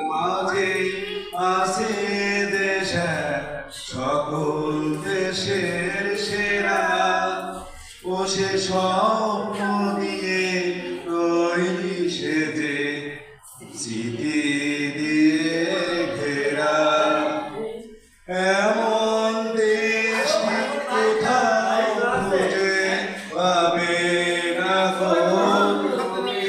মাঝে আছে দেশ সকল দেশের সেরা ও সে স্বপ্ন দিয়ে তৈরি সেজে স্মৃতি দিয়ে ঘেরা এমন দেশ কোথাও খুঁজে পাবে না তুমি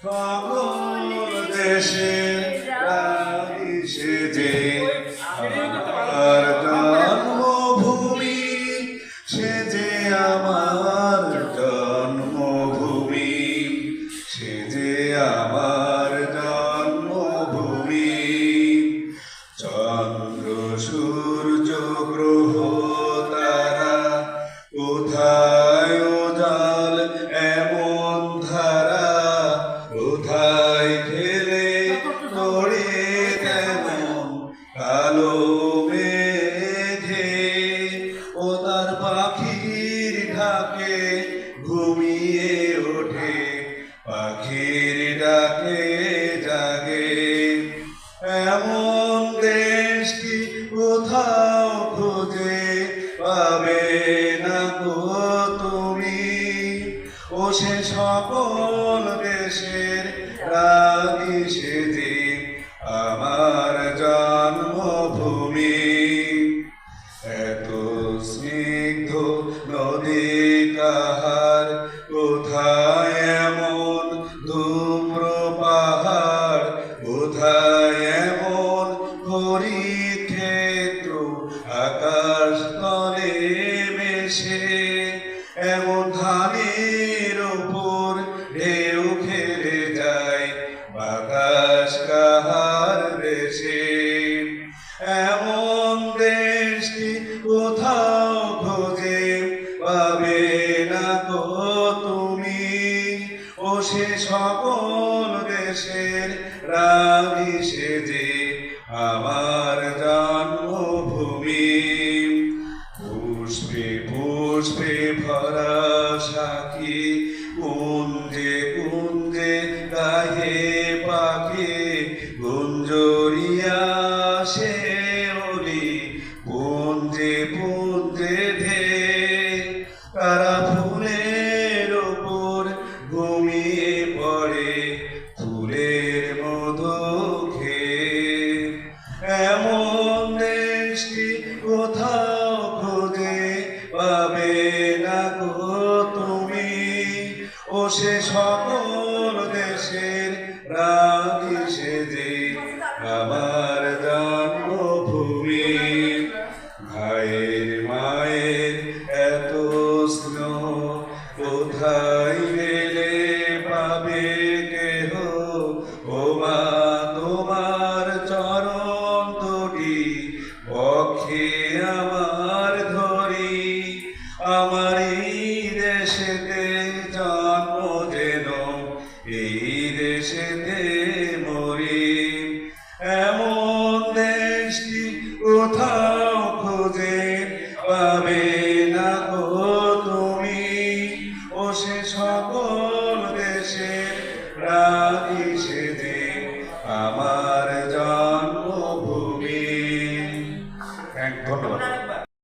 সকল দেশের রানী সেজে আমার জন্মভূমি সেজে আমার জন্মভূমি সেজে আমার জন্মভূমি চন্দ্র সূর্য গ্রহ তারা কোথায় উজাল এমন ধারা কোথায় খেলে তোড়ে তেমন কালো মেঘে ও তার পাখির ঢাকে ঘুমিয়ে ওঠে পাখির ডাকে জাগে এমন দেশটি কোথাও খুঁজে পাবে না গো তুমি ও সে সকল দেশের রানী সেজে আমার জন্মভূমি এত স্নিগ্ধ নদী কাহার কোথায় এমন ধূম্র পাহাড় কোথায় এমন হরিৎ ক্ষেত্র আকাশ তলে মেশে এমন ধানের উপর ঢেউ খেলে যায় বাতাস কাহার দেশে এমন দেশটি কোথাও খোঁজে পাবে না গো তুমি ও সে সকল দেশের রানী সেজে আমার জন্মভূমি পুষ্পে পুষ্পে ভরা সাখী কুঞ্জে কুঞ্জে গাহে পাখি গুঞ্জরিয়া সে ওলি পুঞ্জে পুঞ্জে ধে তারা ফুলের ওপর ঘুমিয়ে পড়ে ফুলের মধু খেয়ে এমন দেশটি কোথাও খুঁজে পাবে না গো তুমি ও সে সকল দেশের রানী সেজে আমার জন্মভূমি ভাইয়ের মায়ের এত স্নেহ কোথায় গেলে পাবে কেহ ও মা তোমার চরণ দুটি পক্ষে আমার ধরি আমার এই দেশেতে জন্ম যেন এই দেশে